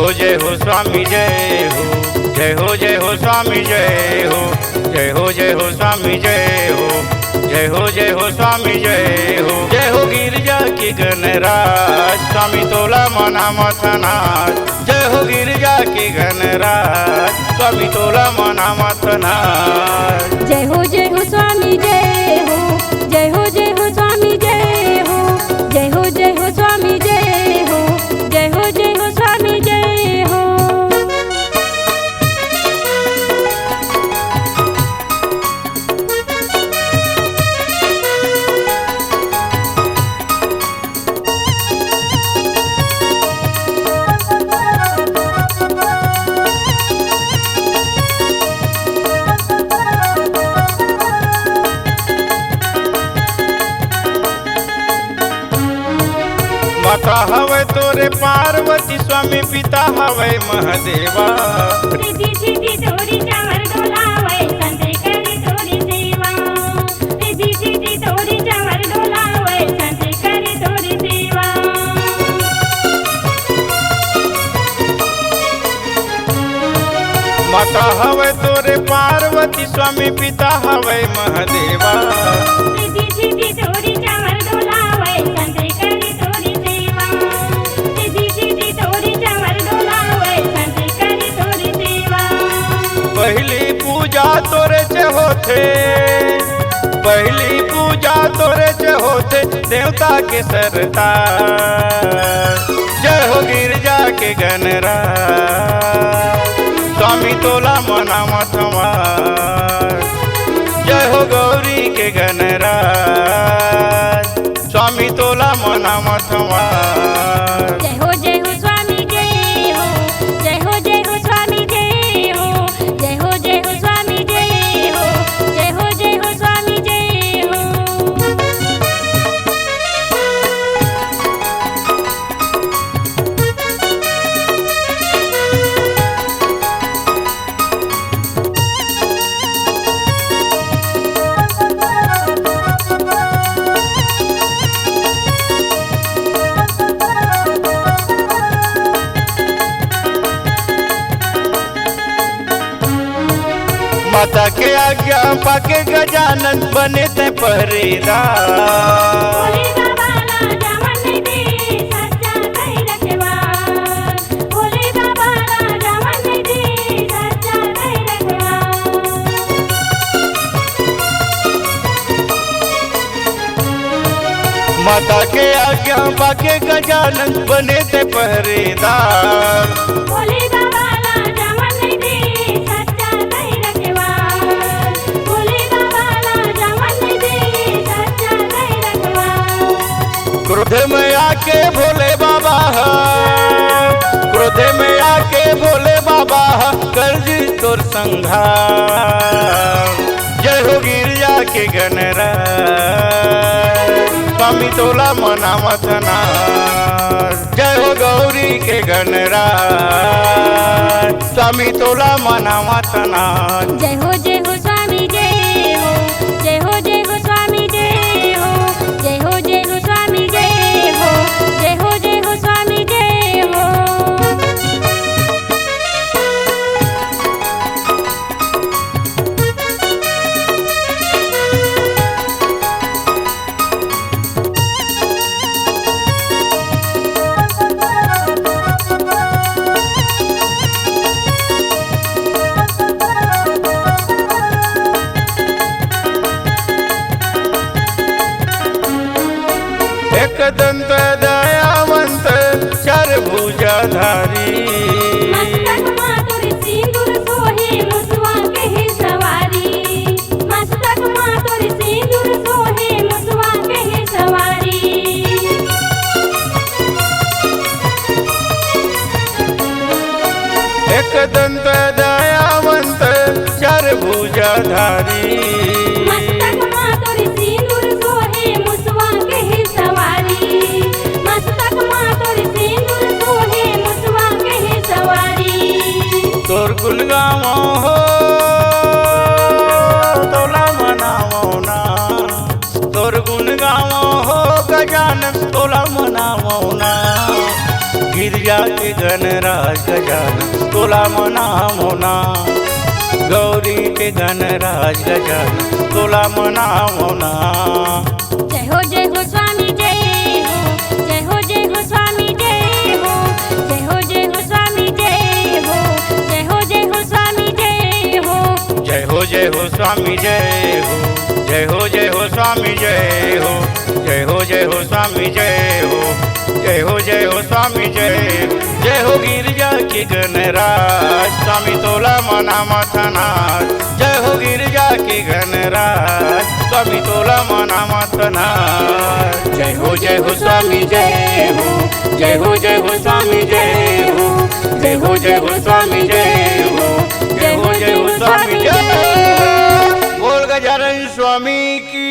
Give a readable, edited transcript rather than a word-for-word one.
जय हो स्वामी जय हो, जय हो स्वामी जय हो, जय हो स्वामी जय हो, जय हो स्वामी जय हो। जय हो गिरजा की गणराज स्वामी तोला मना मथनाथ, जय हो गिरजा की गणराज स्वामी तोला मना मथनाथ। जय हो स्वामी जय हो, जय हो स्वामी जय हो, जय हो स्वामी जय हो, जय हो स्वामी जय हो। माता हवे तोरे पार्वती स्वामी पिता हवे महादेवा, रिद्धि सिद्धि तोरी चावर डोलावे संते करे तोरी सेवा, रिद्धि सिद्धि तोरी चावर डोलावे संते करे तोरी सेवा। माता हवे तोरे पार्वती स्वामी पिता हवे महादेवा, रिद्धि सिद्धि तोरी चावर डोलावे संते करे तोरी सेवा, रिद्धि सिद्धि तोरी चावर डोलावे संते करे तोरी सेवा। पहली पूजा तोरे चे होते, पहली पूजा तोरे चे होते देवता के सरतार। जय हो गिरजा के गणराज स्वामी तोला मना मथवार, जय हो गौरी के गणराज स्वामी तोला मना मथवार। जय हो स्वामी जय हो, जय हो स्वामी जय हो, जय हो स्वामी जय हो, जय हो स्वामी जय हो। माता के आज्ञा पाके गजानन बने ते पहरेदार, भोले बाबा राजा मन दे सच्चा कई रखवार, भोले बाबा राजा मन दे सच्चा कई रखवार। माता के आज्ञा पाके गजानन बने ते पहरेदार, भोले बाबा राजा मन दे सच्चा कई रखवार, भोले बाबा राजा मन दे सच्चा कई रखवार। क्रोध में आके भोले बाबा, क्रोध में आके भोले बाबा कर जी तोर संघार। जय हो गिरजा के गणराज स्वामी तोला मना मथनार, जय हो गौरी के गणराज स्वामी तोला मना मथनार। जय हो स्वामी जय हो, जय हो स्वामी जय हो, जय हो स्वामी जय हो, जय हो स्वामी जय हो। एक दंत दयावंत चार भुजाधारी, मस्तक मातुर सिंदूर सोहे मुसवा कहे सवारी, मस्तक मातुर सिंदूर सोहे मुसवा कहे सवारी। एक दंत दयावंत चार भुजाधारी, मस्तक मातुर सिंदूर सोहे मुसवा कहे सवारी, मस्तक मातुर सिंदूर सोहे मुसवा कहे सवारी। तोर गुण गावो हो तोला मनावो ना, तोर गुण गावो हो गजानन तोला मनावो ना। गिरजा के गणराज गजानन तोला मना मोना गौरी के गणराज गजानन तोला मना मोना जय हो स्वामी जय हो जय हो स्वामी जय हो जय हो स्वामी जय हो जय हो स्वामी जय हो जय हो स्वामी जय हो जय हो स्वामी जय हो जय हो स्वामी जय हो जय हो स्वामी जय हो गिरजा के गणराज स्वामी तोला मना मथनाथ जय हो गिरजा के गणराज स्वामी तोला मना मथनाथ जय हो स्वामी जय हो जय हो स्वामी जय हो जय हो स्वामी जय हो जय हो स्वामी जय हो। बोल गजानन स्वामी की